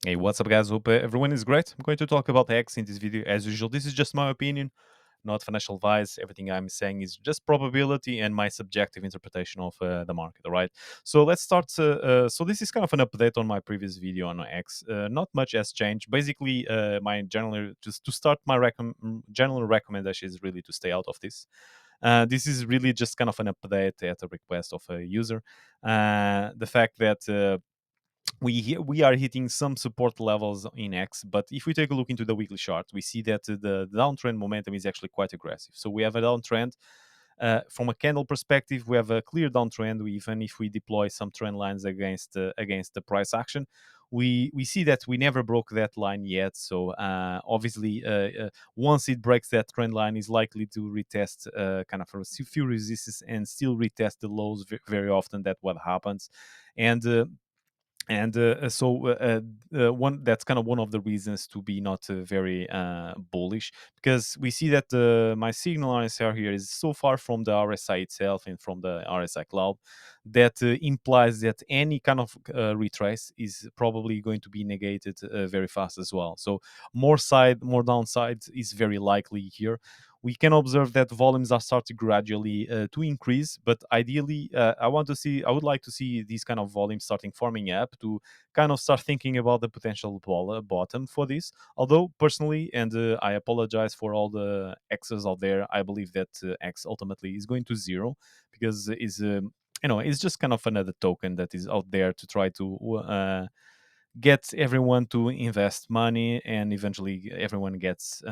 Hey, what's up, guys? Hope everyone is great. I'm going to talk about HEX in this video. As usual, this is just my opinion, not financial advice. Everything I'm saying is just probability and my subjective interpretation of the market. All right. So let's start. So this is kind of an update on my previous video on X. Not much has changed. Basically, my general just to start my general recommendation is really to stay out of this. This is really just kind of an update at a request of a user. The fact that we are hitting some support levels in X, but if we take a look into the weekly chart, we see that the downtrend momentum is actually quite aggressive. So we have a downtrend. From a candle perspective, we have a clear downtrend. Even if we deploy some trend lines against the price action, we see that we never broke that line yet. So obviously, once it breaks that trend line, is likely to retest kind of a few resistance and still retest the lows very often. That's what happens, and one that's kind of one of the reasons to be not very bullish, because we see that my signal RSI here is so far from the RSI itself and from the RSI cloud that implies that any kind of retrace is probably going to be negated very fast as well. So more downside is very likely here. We can observe that volumes are starting gradually to increase, but ideally, I would like to see these kind of volumes starting forming up to kind of start thinking about the potential bottom for this. Although personally, and I apologize for all the X's out there, I believe that X ultimately is going to zero, because it's just kind of another token that is out there to try to get everyone to invest money, and eventually everyone gets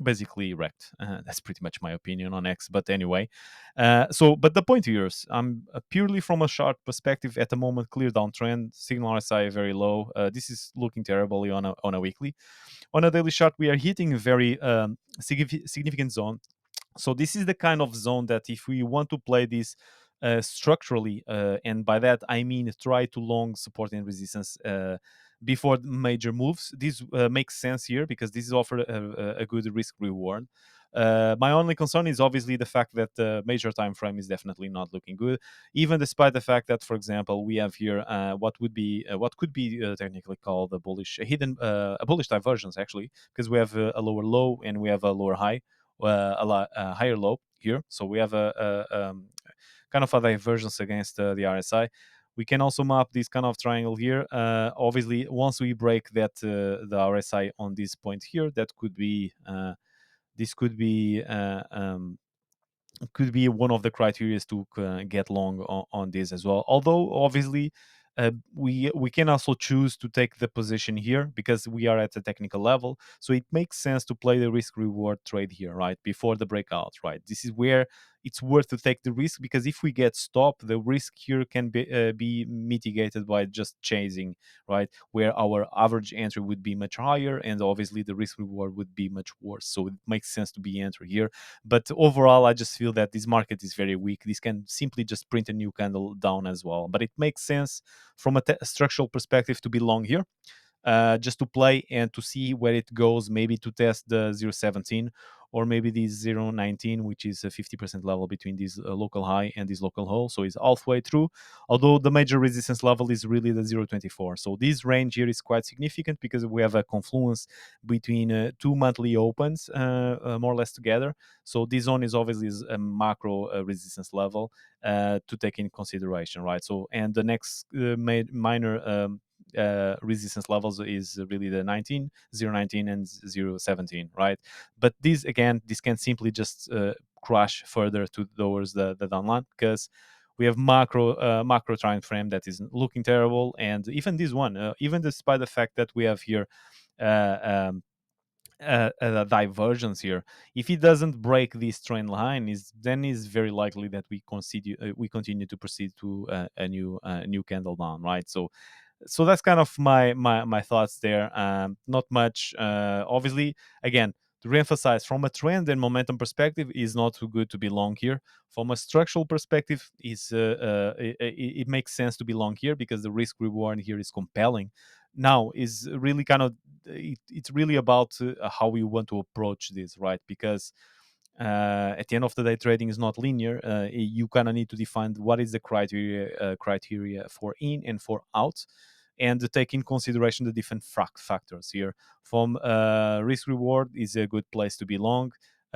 basically wrecked. That's pretty much my opinion on X. But anyway, but the point here is, I'm purely from a short perspective at the moment. Clear downtrend, signal RSI very low. This is looking terribly on a weekly. On a daily chart, we are hitting a very significant zone. So this is the kind of zone that if we want to play this structurally, and by that I mean try to long support and resistance before major moves, this makes sense here, because this is offered a good risk reward. My only concern is obviously the fact that the major time frame is definitely not looking good, even despite the fact that, for example, we have here what could be technically called a bullish divergence, actually, because we have a lower low and we have a lower high, a lot higher low here. So we have kind of a divergence against the RSI. We can also map this kind of triangle here. Obviously, once we break the RSI on this point here, that could be this could be one of the criteria to get long on this as well. Although obviously, we can also choose to take the position here because we are at a technical level, so it makes sense to play the risk reward trade here, right, before the breakout. Right, this is where it's worth to take the risk, because if we get stopped, the risk here can be mitigated by just chasing, right, where our average entry would be much higher, and obviously the risk reward would be much worse. So it makes sense to be entered here. But overall, I just feel that this market is very weak. This can simply just print a new candle down as well. But it makes sense from a structural perspective to be long here, just to play and to see where it goes, maybe to test the 0.17 or maybe the 0.19, which is a 50% level between this local high and this local low. So it's halfway through, although the major resistance level is really the 0.24. So this range here is quite significant, because we have a confluence between two monthly opens, more or less together. So this zone is obviously a macro resistance level to take in consideration, right? So, and the next minor resistance levels is really the 19, 0.19 and 0.17, right? But this can simply just crash further towards the downline, because we have macro time frame that is looking terrible. And even this one, even despite the fact that we have here uh, um, a divergence here, if it doesn't break this trend line, is very likely that we continue to proceed to a new candle down, right? So that's kind of my thoughts there. Not much, obviously. Again, to reemphasize, from a trend and momentum perspective, is not too good to be long here. From a structural perspective, it makes sense to be long here, because the risk reward here is compelling. Now is really kind of it's really about how we want to approach this, right? Because at the end of the day, trading is not linear. You kind of need to define what is the criteria for in and for out. and take in consideration the different factors here. From risk reward is a good place to be long.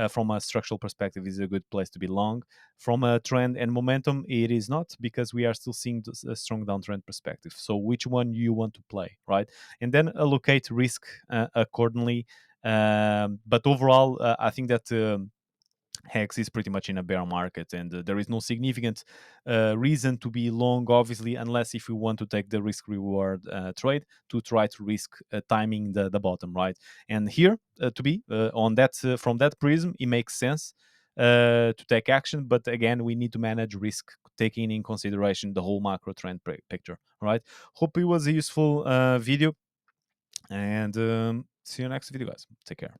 From a structural perspective, is a good place to be long. From a trend and momentum, it is not, because we are still seeing a strong downtrend perspective. So which one you want to play, right? And then allocate risk accordingly. But overall, I think that HEX is pretty much in a bear market, and there is no significant reason to be long, obviously, unless if you want to take the risk reward trade to try to risk timing the bottom, right? And here, to be on that from that prism, it makes sense to take action, but again, we need to manage risk, taking in consideration the whole macro trend picture, right? Hope it was a useful video, and see you next video, guys. Take care.